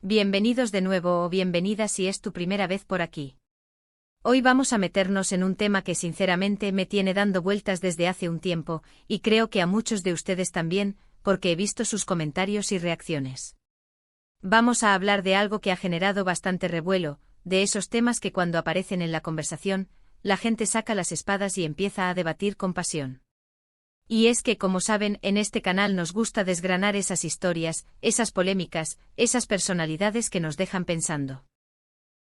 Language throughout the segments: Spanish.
Bienvenidos de nuevo o bienvenida si es tu primera vez por aquí. Hoy vamos a meternos en un tema que sinceramente me tiene dando vueltas desde hace un tiempo, y creo que a muchos de ustedes también, porque he visto sus comentarios y reacciones. Vamos a hablar de algo que ha generado bastante revuelo, de esos temas que cuando aparecen en la conversación, la gente saca las espadas y empieza a debatir con pasión. Y es que, como saben, en este canal nos gusta desgranar esas historias, esas polémicas, esas personalidades que nos dejan pensando.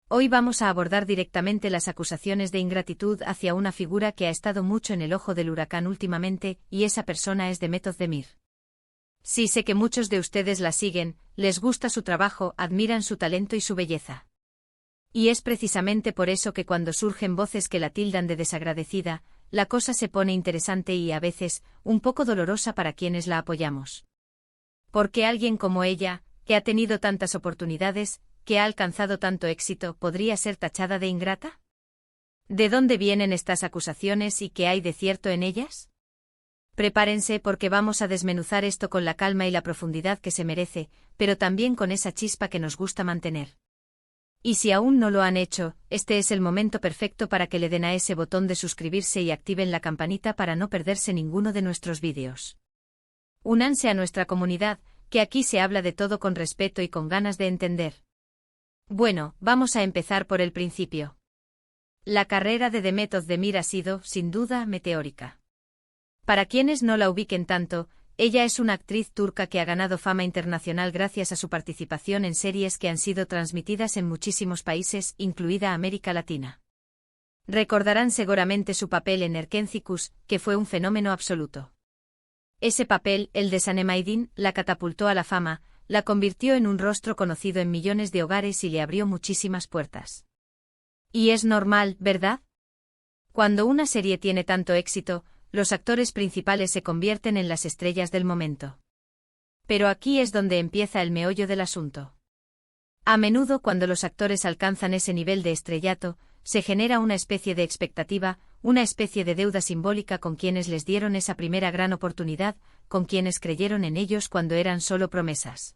Hoy vamos a abordar directamente las acusaciones de ingratitud hacia una figura que ha estado mucho en el ojo del huracán últimamente, y esa persona es Demet Özdemir. Sí, sé que muchos de ustedes la siguen, les gusta su trabajo, admiran su talento y su belleza. Y es precisamente por eso que cuando surgen voces que la tildan de desagradecida, la cosa se pone interesante y a veces, un poco dolorosa para quienes la apoyamos. ¿Por qué alguien como ella, que ha tenido tantas oportunidades, que ha alcanzado tanto éxito, podría ser tachada de ingrata? ¿De dónde vienen estas acusaciones y qué hay de cierto en ellas? Prepárense porque vamos a desmenuzar esto con la calma y la profundidad que se merece, pero también con esa chispa que nos gusta mantener. Y si aún no lo han hecho, este es el momento perfecto para que le den a ese botón de suscribirse y activen la campanita para no perderse ninguno de nuestros vídeos. Únanse a nuestra comunidad, que aquí se habla de todo con respeto y con ganas de entender. Bueno, vamos a empezar por el principio. La carrera de Demet Özdemir ha sido, sin duda, meteórica. Para quienes no la ubiquen tanto, ella es una actriz turca que ha ganado fama internacional gracias a su participación en series que han sido transmitidas en muchísimos países, incluida América Latina. Recordarán seguramente su papel en Erkenci Kuş, que fue un fenómeno absoluto. Ese papel, el de Sanem Aydin, la catapultó a la fama, la convirtió en un rostro conocido en millones de hogares y le abrió muchísimas puertas. Y es normal, ¿verdad? Cuando una serie tiene tanto éxito, los actores principales se convierten en las estrellas del momento. Pero aquí es donde empieza el meollo del asunto. A menudo cuando los actores alcanzan ese nivel de estrellato, se genera una especie de expectativa, una especie de deuda simbólica con quienes les dieron esa primera gran oportunidad, con quienes creyeron en ellos cuando eran solo promesas.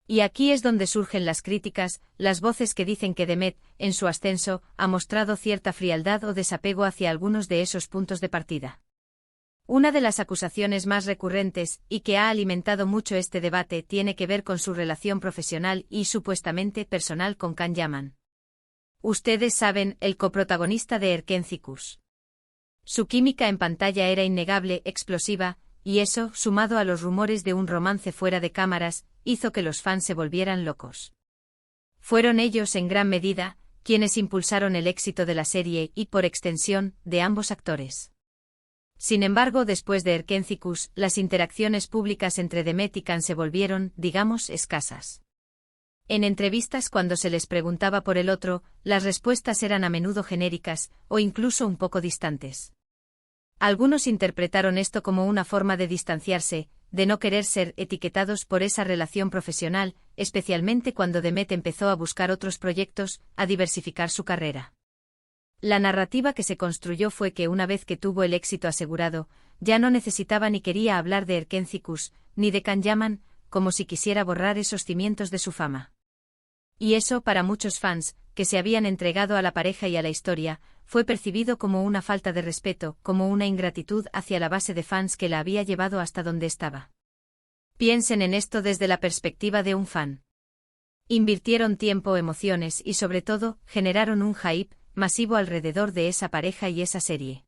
Y aquí es donde surgen las críticas, las voces que dicen que Demet, en su ascenso, ha mostrado cierta frialdad o desapego hacia algunos de esos puntos de partida. Una de las acusaciones más recurrentes, y que ha alimentado mucho este debate, tiene que ver con su relación profesional y supuestamente personal con Can Yaman. Ustedes saben, el coprotagonista de Erkenci Kuş. Su química en pantalla era innegable, explosiva, y eso, sumado a los rumores de un romance fuera de cámaras, hizo que los fans se volvieran locos. Fueron ellos, en gran medida, quienes impulsaron el éxito de la serie y, por extensión, de ambos actores. Sin embargo, después de Erkenci Kuş, las interacciones públicas entre Demet y Can se volvieron, digamos, escasas. En entrevistas cuando se les preguntaba por el otro, las respuestas eran a menudo genéricas, o incluso un poco distantes. Algunos interpretaron esto como una forma de distanciarse, de no querer ser etiquetados por esa relación profesional, especialmente cuando Demet empezó a buscar otros proyectos, a diversificar su carrera. La narrativa que se construyó fue que una vez que tuvo el éxito asegurado, ya no necesitaba ni quería hablar de Erkenci Kuş, ni de Can Yaman, como si quisiera borrar esos cimientos de su fama. Y eso, para muchos fans, que se habían entregado a la pareja y a la historia, fue percibido como una falta de respeto, como una ingratitud hacia la base de fans que la había llevado hasta donde estaba. Piensen en esto desde la perspectiva de un fan. Invirtieron tiempo, emociones y sobre todo, generaron un hype masivo alrededor de esa pareja y esa serie.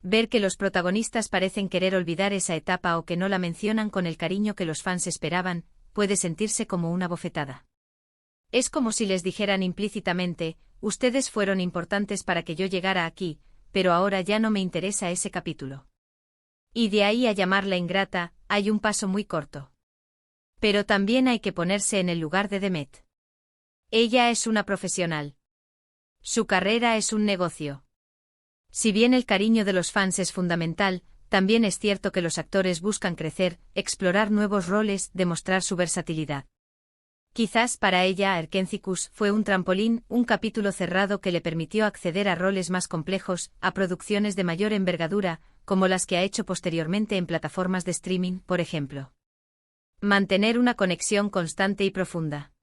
Ver que los protagonistas parecen querer olvidar esa etapa o que no la mencionan con el cariño que los fans esperaban, puede sentirse como una bofetada. Es como si les dijeran implícitamente, ustedes fueron importantes para que yo llegara aquí, pero ahora ya no me interesa ese capítulo. Y de ahí a llamarla ingrata, hay un paso muy corto. Pero también hay que ponerse en el lugar de Demet. Ella es una profesional. Su carrera es un negocio. Si bien el cariño de los fans es fundamental, también es cierto que los actores buscan crecer, explorar nuevos roles, demostrar su versatilidad. Quizás para ella Erkenci Kuş fue un trampolín, un capítulo cerrado que le permitió acceder a roles más complejos, a producciones de mayor envergadura, como las que ha hecho posteriormente en plataformas de streaming, por ejemplo. Mantener una conexión constante y profunda.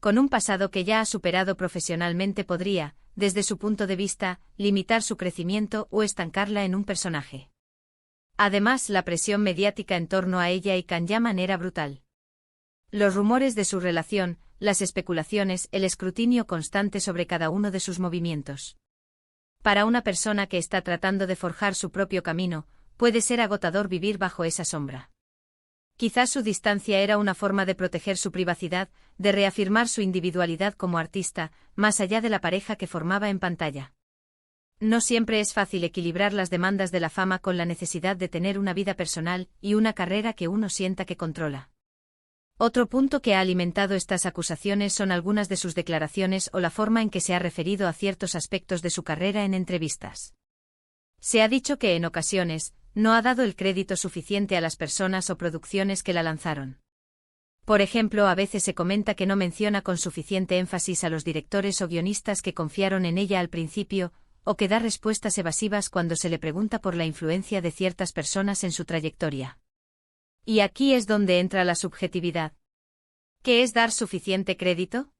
con un pasado que ya ha superado profesionalmente podría, desde su punto de vista, limitar su crecimiento o estancarla en un personaje. Además, la presión mediática en torno a ella y Kanyaman era brutal. Los rumores de su relación, las especulaciones, el escrutinio constante sobre cada uno de sus movimientos. Para una persona que está tratando de forjar su propio camino, puede ser agotador vivir bajo esa sombra. Quizás su distancia era una forma de proteger su privacidad, de reafirmar su individualidad como artista, más allá de la pareja que formaba en pantalla. No siempre es fácil equilibrar las demandas de la fama con la necesidad de tener una vida personal y una carrera que uno sienta que controla. Otro punto que ha alimentado estas acusaciones son algunas de sus declaraciones o la forma en que se ha referido a ciertos aspectos de su carrera en entrevistas. Se ha dicho que en ocasiones, no ha dado el crédito suficiente a las personas o producciones que la lanzaron. Por ejemplo, a veces se comenta que no menciona con suficiente énfasis a los directores o guionistas que confiaron en ella al principio, o que da respuestas evasivas cuando se le pregunta por la influencia de ciertas personas en su trayectoria. Y aquí es donde entra la subjetividad. ¿Qué es dar suficiente crédito?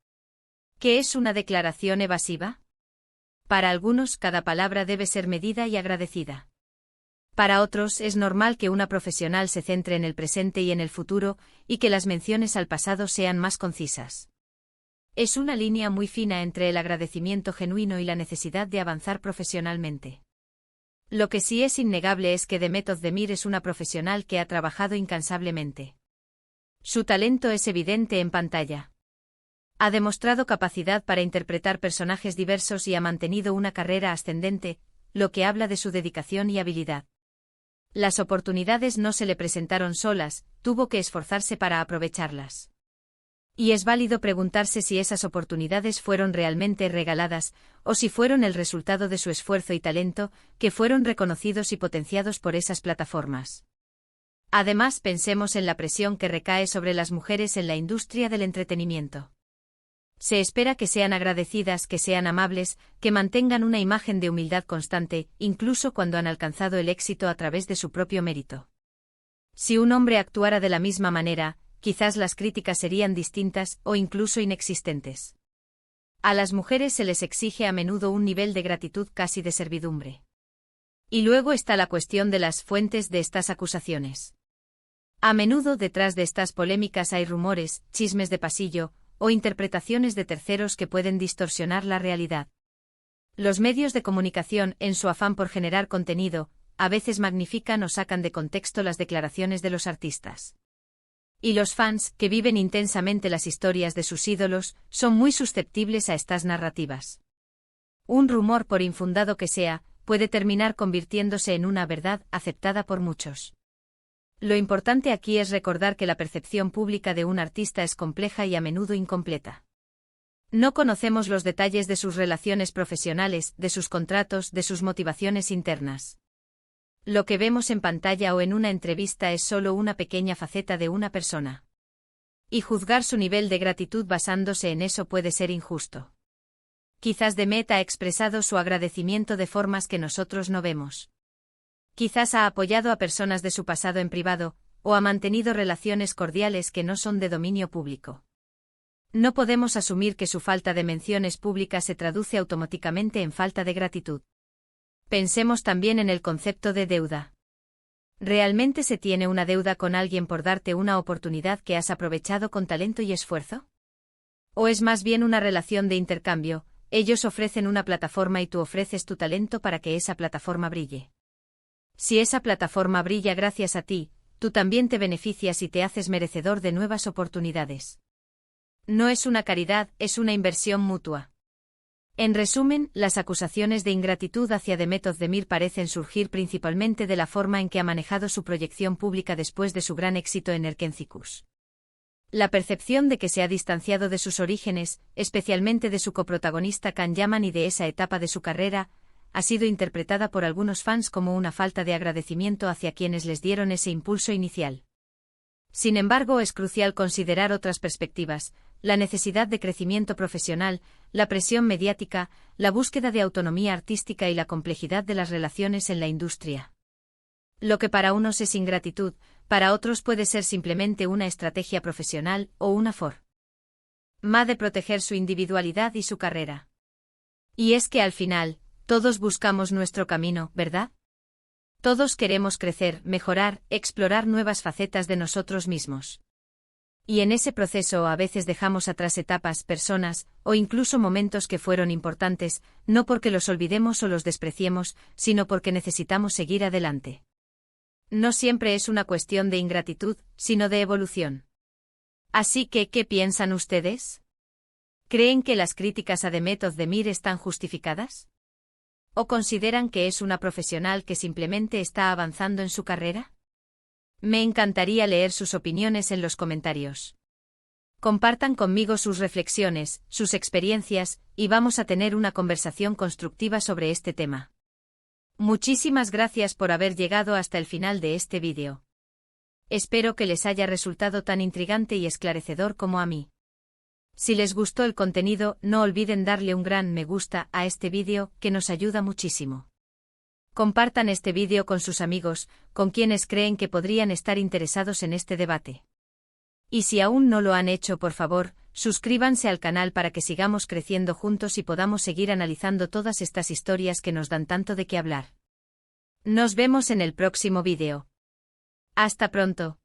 ¿Qué es una declaración evasiva? Para algunos, cada palabra debe ser medida y agradecida. Para otros, es normal que una profesional se centre en el presente y en el futuro, y que las menciones al pasado sean más concisas. Es una línea muy fina entre el agradecimiento genuino y la necesidad de avanzar profesionalmente. Lo que sí es innegable es que Demet Özdemir es una profesional que ha trabajado incansablemente. Su talento es evidente en pantalla. Ha demostrado capacidad para interpretar personajes diversos y ha mantenido una carrera ascendente, lo que habla de su dedicación y habilidad. Las oportunidades no se le presentaron solas, tuvo que esforzarse para aprovecharlas. Y es válido preguntarse si esas oportunidades fueron realmente regaladas, o si fueron el resultado de su esfuerzo y talento, que fueron reconocidos y potenciados por esas plataformas. Además, pensemos en la presión que recae sobre las mujeres en la industria del entretenimiento. Se espera que sean agradecidas, que sean amables, que mantengan una imagen de humildad constante, incluso cuando han alcanzado el éxito a través de su propio mérito. Si un hombre actuara de la misma manera, quizás las críticas serían distintas o incluso inexistentes. A las mujeres se les exige a menudo un nivel de gratitud casi de servidumbre. Y luego está la cuestión de las fuentes de estas acusaciones. A menudo detrás de estas polémicas hay rumores, chismes de pasillo, o interpretaciones de terceros que pueden distorsionar la realidad. Los medios de comunicación, en su afán por generar contenido, a veces magnifican o sacan de contexto las declaraciones de los artistas. Y los fans, que viven intensamente las historias de sus ídolos, son muy susceptibles a estas narrativas. Un rumor, por infundado que sea, puede terminar convirtiéndose en una verdad aceptada por muchos. Lo importante aquí es recordar que la percepción pública de un artista es compleja y a menudo incompleta. No conocemos los detalles de sus relaciones profesionales, de sus contratos, de sus motivaciones internas. Lo que vemos en pantalla o en una entrevista es solo una pequeña faceta de una persona. Y juzgar su nivel de gratitud basándose en eso puede ser injusto. Quizás Demet ha expresado su agradecimiento de formas que nosotros no vemos. Quizás ha apoyado a personas de su pasado en privado, o ha mantenido relaciones cordiales que no son de dominio público. No podemos asumir que su falta de menciones públicas se traduce automáticamente en falta de gratitud. Pensemos también en el concepto de deuda. ¿Realmente se tiene una deuda con alguien por darte una oportunidad que has aprovechado con talento y esfuerzo? ¿O es más bien una relación de intercambio? Ellos ofrecen una plataforma y tú ofreces tu talento para que esa plataforma brille. Si esa plataforma brilla gracias a ti, tú también te beneficias y te haces merecedor de nuevas oportunidades. No es una caridad, es una inversión mutua. En resumen, las acusaciones de ingratitud hacia Demet Özdemir parecen surgir principalmente de la forma en que ha manejado su proyección pública después de su gran éxito en Erkenzikuş. La percepción de que se ha distanciado de sus orígenes, especialmente de su coprotagonista Can Yaman y de esa etapa de su carrera, ha sido interpretada por algunos fans como una falta de agradecimiento hacia quienes les dieron ese impulso inicial. Sin embargo, es crucial considerar otras perspectivas: la necesidad de crecimiento profesional, la presión mediática, la búsqueda de autonomía artística y la complejidad de las relaciones en la industria. Lo que para unos es ingratitud, para otros puede ser simplemente una estrategia profesional o una forma más de proteger su individualidad y su carrera. Y es que al final, todos buscamos nuestro camino, ¿verdad? Todos queremos crecer, mejorar, explorar nuevas facetas de nosotros mismos. Y en ese proceso a veces dejamos atrás etapas, personas, o incluso momentos que fueron importantes, no porque los olvidemos o los despreciemos, sino porque necesitamos seguir adelante. No siempre es una cuestión de ingratitud, sino de evolución. Así que, ¿qué piensan ustedes? ¿Creen que las críticas a Demet Özdemir están justificadas? ¿O consideran que es una profesional que simplemente está avanzando en su carrera? Me encantaría leer sus opiniones en los comentarios. Compartan conmigo sus reflexiones, sus experiencias, y vamos a tener una conversación constructiva sobre este tema. Muchísimas gracias por haber llegado hasta el final de este vídeo. Espero que les haya resultado tan intrigante y esclarecedor como a mí. Si les gustó el contenido, no olviden darle un gran me gusta a este vídeo, que nos ayuda muchísimo. Compartan este vídeo con sus amigos, con quienes creen que podrían estar interesados en este debate. Y si aún no lo han hecho, por favor, suscríbanse al canal para que sigamos creciendo juntos y podamos seguir analizando todas estas historias que nos dan tanto de qué hablar. Nos vemos en el próximo vídeo. Hasta pronto.